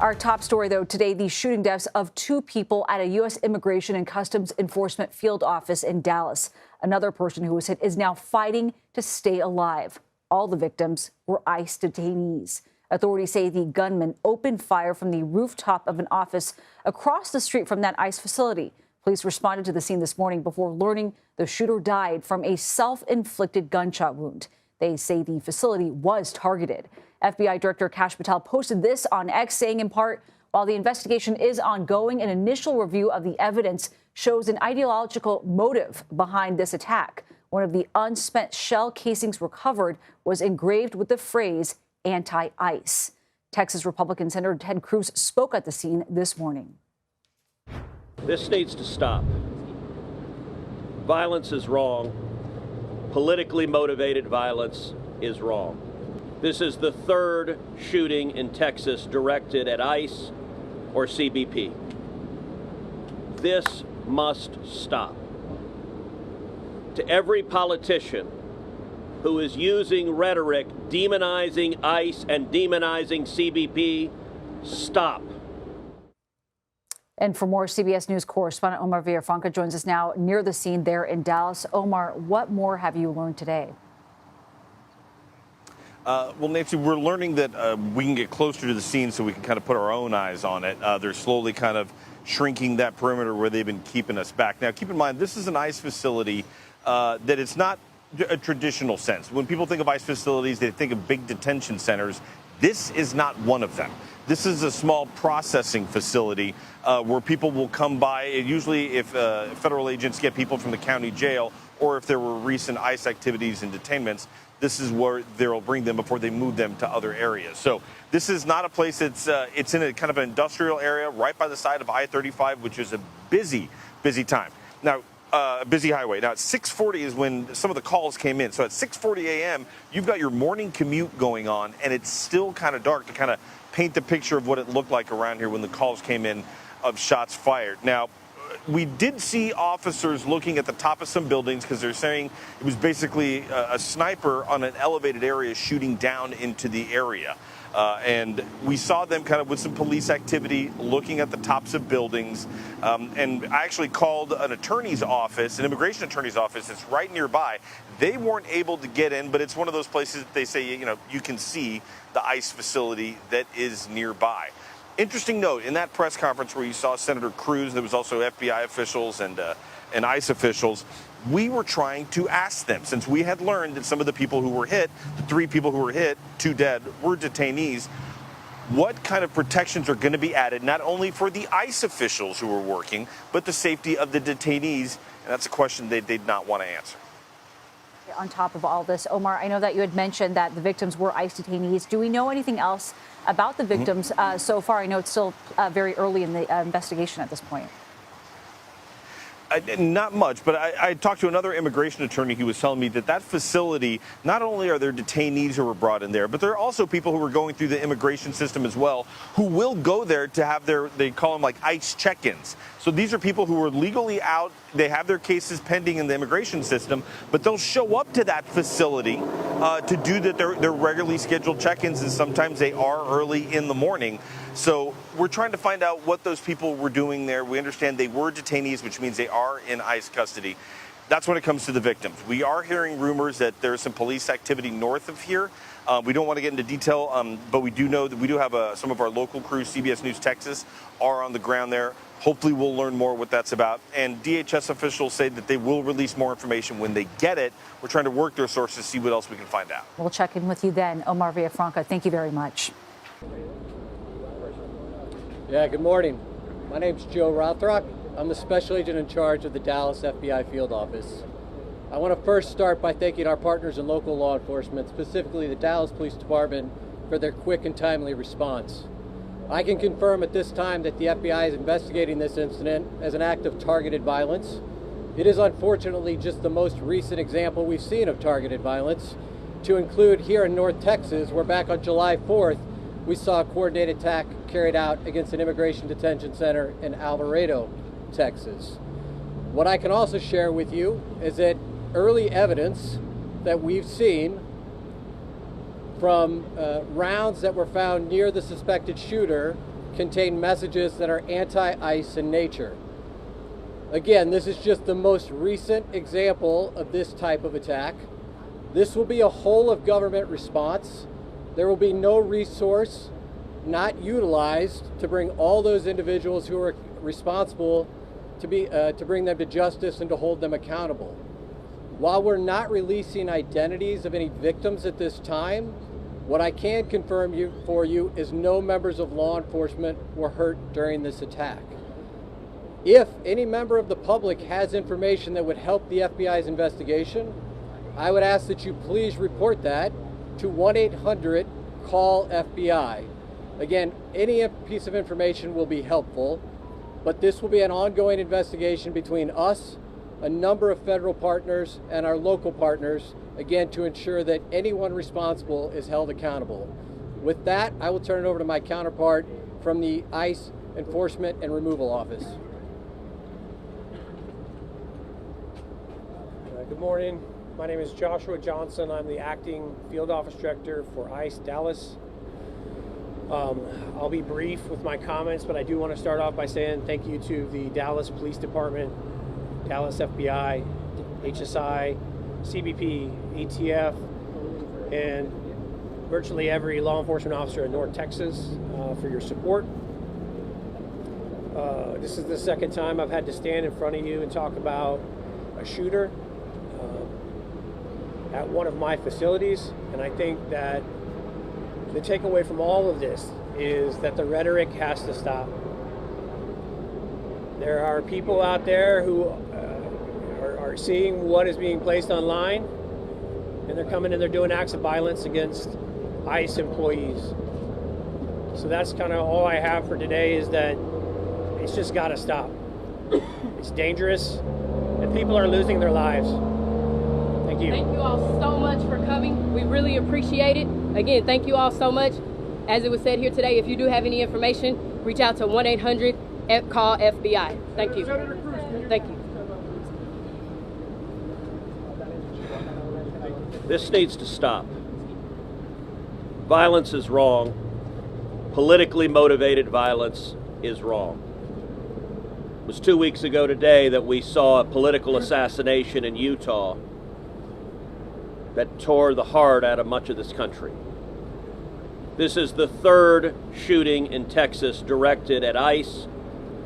Our top story, though, today, the shooting deaths of 2 people at a U.S. Immigration and Customs Enforcement field office in Dallas. Another person who was hit is now fighting to stay alive. All the victims were ICE detainees. Authorities say the gunman opened fire from the rooftop of an office across the street from that ICE facility. Police responded to the scene this morning before learning the shooter died from a self-inflicted gunshot wound. They say the facility was targeted. FBI Director Kash Patel posted this on X, saying in part, while the investigation is ongoing, an initial review of the evidence shows an ideological motive behind this attack. One of the unspent shell casings recovered was engraved with the phrase anti-ICE. Texas Republican Senator Ted Cruz spoke at the scene this morning. This needs to stop. Violence is wrong. Politically motivated violence is wrong. This is the 3rd shooting in Texas directed at ICE or CBP. This must stop. To every politician who is using rhetoric demonizing ICE and demonizing CBP, stop. And for more, CBS News correspondent Omar Villafranca joins us now near the scene there in Dallas. Omar, what more have you learned today? Well, Nancy, we're learning that we can get closer to the scene so we can kind of put our own eyes on it. They're slowly kind of shrinking that perimeter where they've been keeping us back. Now, keep in mind, this is an ICE facility that it's not a traditional sense. When people think of ICE facilities, they think of big detention centers. This is not one of them. This is a small processing facility where people will come by. Usually if federal agents get people from the county jail or if there were recent ICE activities and detainments, this is where they'll bring them before they move them to other areas. So this is not a place that's, it's in a kind of an industrial area right by the side of I-35, which is a busy time. Now, busy highway. Now, at 6:40 is when some of the calls came in. So at 6:40 a.m., you've got your morning commute going on, and it's still kind of dark to kind of paint the picture of what it looked like around here when the calls came in of shots fired. Now, we did see officers looking at the top of some buildings because they're saying it was basically a sniper on an elevated area shooting down into the area. And we saw them kind of with some police activity looking at the tops of buildings. And I actually called an attorney's office, an immigration attorney's office that's right nearby. They weren't able to get in, but it's one of those places that they say, you know, you can see the ICE facility that is nearby. Interesting note, in that press conference where you saw Senator Cruz, there was also FBI officials and ICE officials, we were trying to ask them, since we had learned that some of the people who were hit, the 3 people who were hit, 2 dead, were detainees, what kind of protections are going to be added, not only for the ICE officials who were working, but the safety of the detainees? And that's a question they did not want to answer. On top of all this, Omar, I know that you had mentioned that the victims were ICE detainees. Do we know anything else about the victims so far? I know it's still very early in the investigation at this point. Not much, but I talked to another immigration attorney who was telling me that that facility, not only are there detainees who were brought in there, but there are also people who are going through the immigration system as well who will go there to have their, they call them like ICE check-ins. So these are people who are legally out, they have their cases pending in the immigration system, but they'll show up to that facility to do their regularly scheduled check-ins, and sometimes they are early in the morning. So we're trying to find out what those people were doing there. We understand they were detainees, which means they are in ICE custody. That's when it comes to the victims. We are hearing rumors that there's some police activity north of here. We don't want to get into detail, but we do know that we do have some of our local crews, CBS News Texas, are on the ground there. Hopefully we'll learn more what that's about. And DHS officials say that they will release more information when they get it. We're trying to work their sources, see what else we can find out. We'll check in with you then. Omar Villafranca, thank you very much. Yeah, good morning. My name's Joe Rothrock. I'm the special agent in charge of the Dallas FBI field office. I want to first start by thanking our partners in local law enforcement, specifically the Dallas Police Department, for their quick and timely response. I can confirm at this time that the FBI is investigating this incident as an act of targeted violence. It is unfortunately just the most recent example we've seen of targeted violence, to include here in North Texas, where back on July 4th, we saw a coordinated attack carried out against an immigration detention center in Alvarado, Texas. What I can also share with you is that early evidence that we've seen from rounds that were found near the suspected shooter contain messages that are anti-ICE in nature. Again, this is just the most recent example of this type of attack. This will be a whole of government response. There will be no resource not utilized to bring all those individuals who are responsible to bring them to justice and to hold them accountable. While we're not releasing identities of any victims at this time, what I can confirm for you is no members of law enforcement were hurt during this attack. If any member of the public has information that would help the FBI's investigation, I would ask that you please report that to 1-800-CALL-FBI. Again, any piece of information will be helpful, but this will be an ongoing investigation between us, a number of federal partners, and our local partners, again, to ensure that anyone responsible is held accountable. With that, I will turn it over to my counterpart from the ICE Enforcement and Removal Office. Good morning. My name is Joshua Johnson. I'm the acting field office director for ICE Dallas. I'll be brief with my comments, but I do want to start off by saying thank you to the Dallas Police Department, Dallas FBI, HSI, CBP, ATF, and virtually every law enforcement officer in North Texas for your support. This is the second time I've had to stand in front of you and talk about a shooter at one of my facilities, and I think that the takeaway from all of this is that the rhetoric has to stop. There are people out there who are seeing what is being placed online, and they're coming and they're doing acts of violence against ICE employees. So that's kind of all I have for today, is that it's just got to stop. It's dangerous, and people are losing their lives. Thank you. Thank you all so much for coming. We really appreciate it. Again, thank you all so much. As it was said here today, if you do have any information, reach out to 1-800-CALL-FBI. Thank you. Thank you. This needs to stop. Violence is wrong. Politically motivated violence is wrong. It was 2 weeks ago today that we saw a political assassination in Utah that tore the heart out of much of this country. This is the third shooting in Texas directed at ICE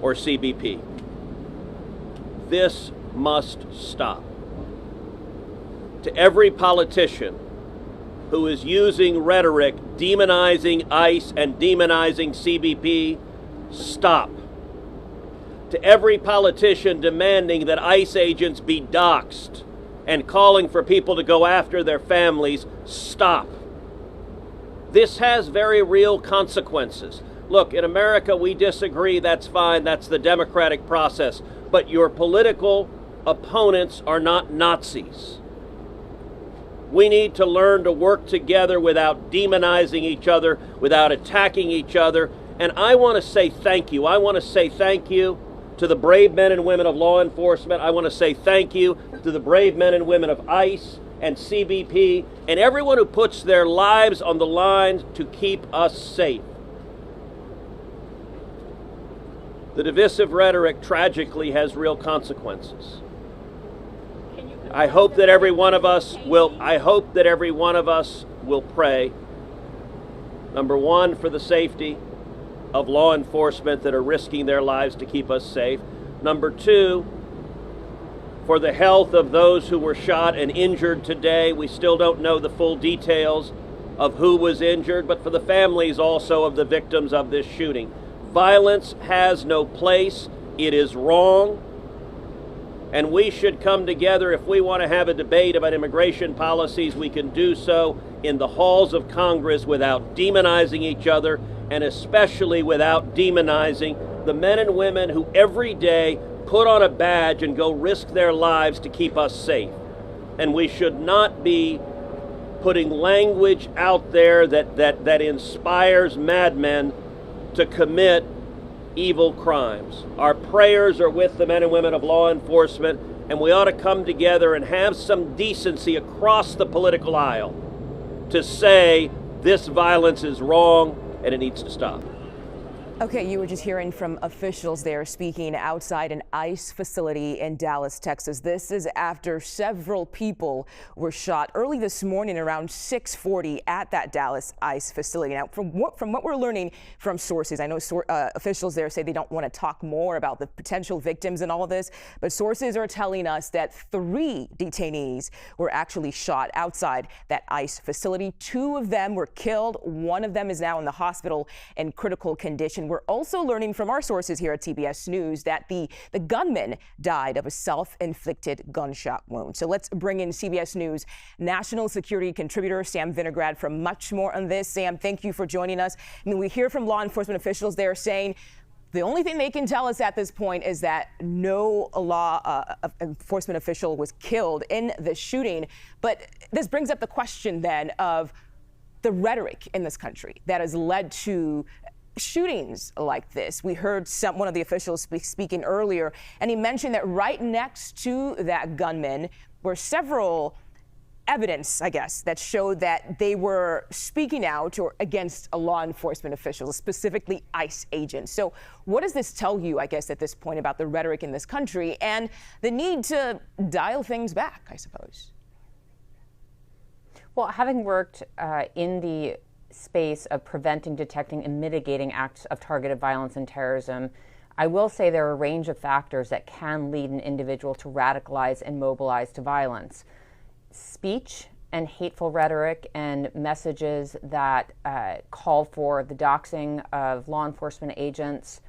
or CBP. This must stop. To every politician who is using rhetoric demonizing ICE and demonizing CBP, stop. To every politician demanding that ICE agents be doxxed and calling for people to go after their families, stop. This has very real consequences. Look, in America, we disagree, that's fine, that's the democratic process. But your political opponents are not Nazis. We need to learn to work together without demonizing each other, without attacking each other. And I want to say thank you. I want to say thank you to the brave men and women of law enforcement. I want to say thank you to the brave men and women of ICE and CBP and everyone who puts their lives on the line to keep us safe. The divisive rhetoric tragically has real consequences. I hope that every one of us will pray, number one, for the safety of law enforcement that are risking their lives to keep us safe. Number two, for the health of those who were shot and injured today. We still don't know the full details of who was injured, but for the families also of the victims of this shooting. Violence has no place. It is wrong. And we should come together. If we want to have a debate about immigration policies, we can do so in the halls of Congress without demonizing each other, and especially without demonizing the men and women who every day put on a badge and go risk their lives to keep us safe. And we should not be putting language out there that inspires madmen to commit evil crimes. Our prayers are with the men and women of law enforcement, and we ought to come together and have some decency across the political aisle to say this violence is wrong and it needs to stop. Okay, you were just hearing from officials there speaking outside an ICE facility in Dallas, Texas. This is after several people were shot early this morning around 6:40 at that Dallas ICE facility. Now, from what we're learning from sources, I know officials there say they don't want to talk more about the potential victims and all of this, but sources are telling us that 3 detainees were actually shot outside that ICE facility. 2 of them were killed. 1 of them is now in the hospital in critical condition. We're also learning from our sources here at CBS News that the gunman died of a self-inflicted gunshot wound. So let's bring in CBS News national security contributor Sam Vinograd for much more on this. Sam, thank you for joining us. I mean, we hear from law enforcement officials there saying the only thing they can tell us at this point is that no law enforcement official was killed in the shooting. But this brings up the question then of the rhetoric in this country that has led to shootings like this. We heard one of the officials speaking earlier, and he mentioned that right next to that gunman were several evidence, I guess, that showed that they were speaking out or against a law enforcement official, specifically ICE agents. So what does this tell you, I guess, at this point about the rhetoric in this country and the need to dial things back, I suppose? Well, having worked in the space of preventing, detecting, and mitigating acts of targeted violence and terrorism, I will say there are a range of factors that can lead an individual to radicalize and mobilize to violence. Speech and hateful rhetoric and messages that call for the doxing of law enforcement agents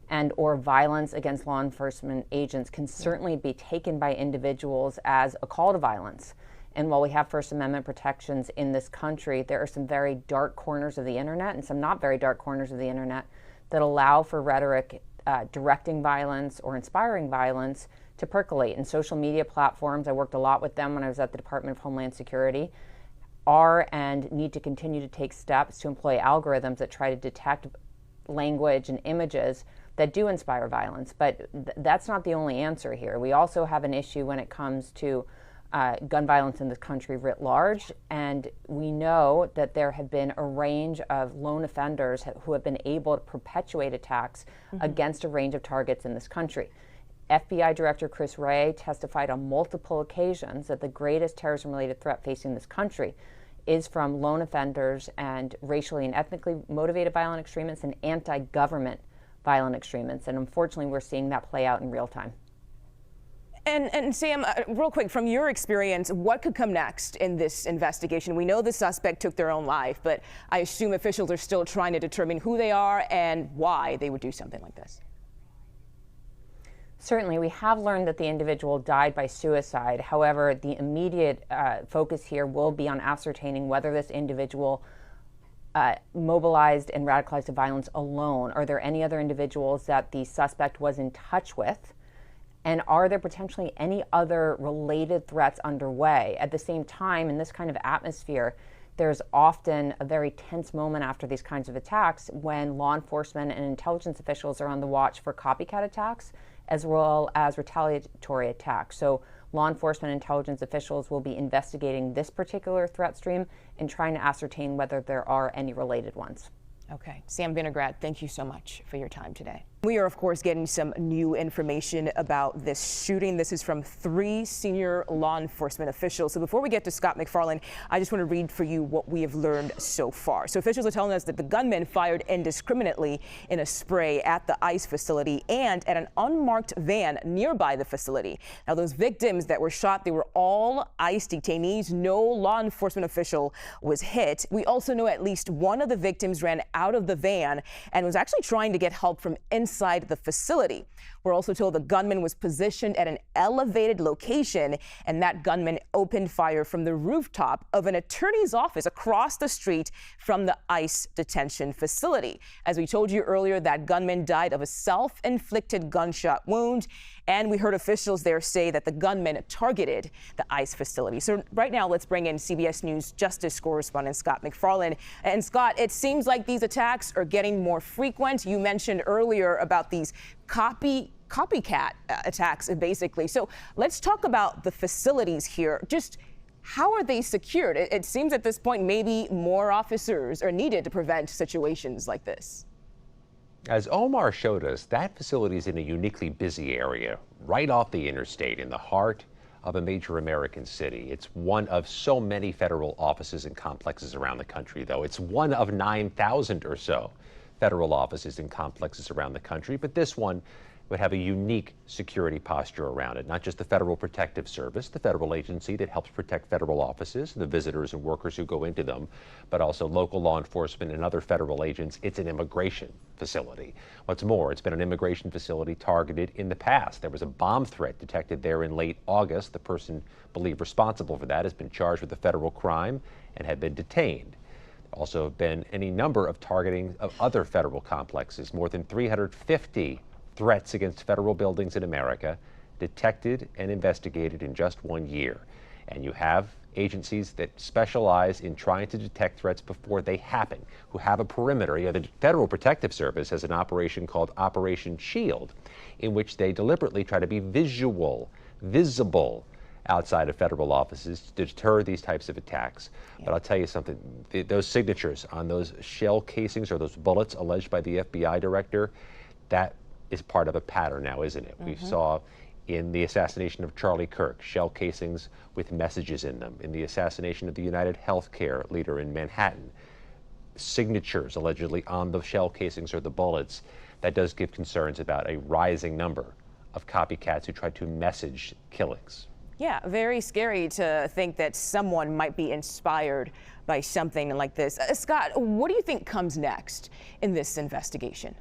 and or violence against law enforcement agents can certainly be taken by individuals as a call to violence. And while we have First Amendment protections in this country, there are some very dark corners of the internet and some not very dark corners of the internet that allow for rhetoric directing violence or inspiring violence to percolate. And social media platforms, I worked a lot with them when I was at the Department of Homeland Security, are and need to continue to take steps to employ algorithms that try to detect language and images that do inspire violence. But that's not the only answer here. We also have an issue when it comes to gun violence in this country writ large, and we know that there have been a range of lone offenders who have been able to perpetuate attacks against a range of targets in this country. FBI Director Cruz testified on multiple occasions that the greatest terrorism-related threat facing this country is from lone offenders and racially and ethnically motivated violent extremists and anti-government violent extremists. And unfortunately, we're seeing that play out in real time. And Sam, real quick, from your experience, what could come next in this investigation? We know the suspect took their own life, but I assume officials are still trying to determine who they are and why they would do something like this. Certainly, we have learned that the individual died by suicide. However, the immediate focus here will be on ascertaining whether this individual mobilized and radicalized to violence alone. Are there any other individuals that the suspect was in touch with? And are there potentially any other related threats underway? At the same time, in this kind of atmosphere, there's often a very tense moment after these kinds of attacks when law enforcement and intelligence officials are on the watch for copycat attacks as well as retaliatory attacks. So law enforcement and intelligence officials will be investigating this particular threat stream and trying to ascertain whether there are any related ones. Okay. Sam Vinograd, thank you so much for your time today. We are, of course, getting some new information about this shooting. This is from 3 senior law enforcement officials. So before we get to Scott McFarland, I just want to read for you what we have learned so far. So officials are telling us that the gunman fired indiscriminately in a spray at the ICE facility and at an unmarked van nearby the facility. Now, those victims that were shot, they were all ICE detainees. No law enforcement official was hit. We also know at least one of the victims ran out of the van and was actually trying to get help from inside the facility. We're also told the gunman was positioned at an elevated location, and that gunman opened fire from the rooftop of an attorney's office across the street from the ICE detention facility. As we told you earlier, that gunman died of a self-inflicted gunshot wound, and we heard officials there say that the gunman targeted the ICE facility. So right now, let's bring in CBS News Justice correspondent Scott McFarland. And Scott, it seems like these attacks are getting more frequent. You mentioned earlier about these copycat attacks, basically. So let's talk about the facilities here. Just how are they secured? It seems at this point maybe more officers are needed to prevent situations like this. As Omar showed us, that facility is in a uniquely busy area, right off the interstate in the heart of a major American city. It's one of so many federal offices and complexes around the country, though. It's one of 9,000 or so federal offices and complexes around the country, but this one would have a unique security posture around it. Not just the Federal Protective Service, the federal agency that helps protect federal offices, the visitors and workers who go into them, but also local law enforcement and other federal agents. It's an immigration facility. What's more, it's been an immigration facility targeted in the past. There was a bomb threat detected there in late August. The person believed responsible for that has been charged with a federal crime and had been detained. Also have been any number of targeting of other federal complexes, more than 350 threats against federal buildings in America detected and investigated in just 1 year. And you have agencies that specialize in trying to detect threats before they happen, who have a perimeter. You know, the Federal Protective Service has an operation called Operation Shield, in which they deliberately try to be visible outside of federal offices to deter these types of attacks. But I'll tell you something, those signatures on those shell casings or those bullets alleged by the FBI director, that is part of a pattern now, isn't it? We saw in the assassination of Charlie Kirk, shell casings with messages in them. In the assassination of the United Healthcare leader in Manhattan, signatures allegedly on the shell casings or the bullets. That does give concerns about a rising number of copycats who try to message killings. Yeah, very scary to think that someone might be inspired by something like this. Scott, what do you think comes next in this investigation?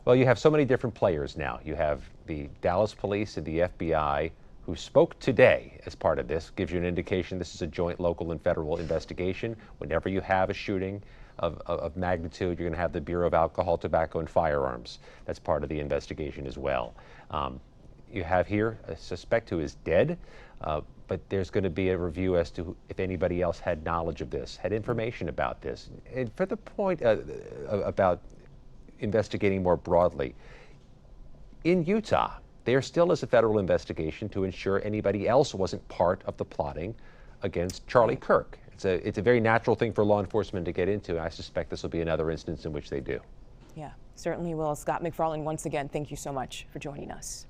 Well, you have so many different players now. You have the Dallas police and the FBI who spoke today as part of this. Gives you an indication this is a joint local and federal investigation. Whenever you have a shooting of magnitude, you're going to have the Bureau of Alcohol, Tobacco, and Firearms. That's part of the investigation as well. You have here a suspect who is dead, but there's going to be a review as to if anybody else had knowledge of this, had information about this. And for the point about investigating more broadly, in Utah, there still is a federal investigation to ensure anybody else wasn't part of the plotting against Charlie Kirk. It's a very natural thing for law enforcement to get into, and I suspect this will be another instance in which they do. Yeah, certainly will. Scott McFarland, once again, thank you so much for joining us.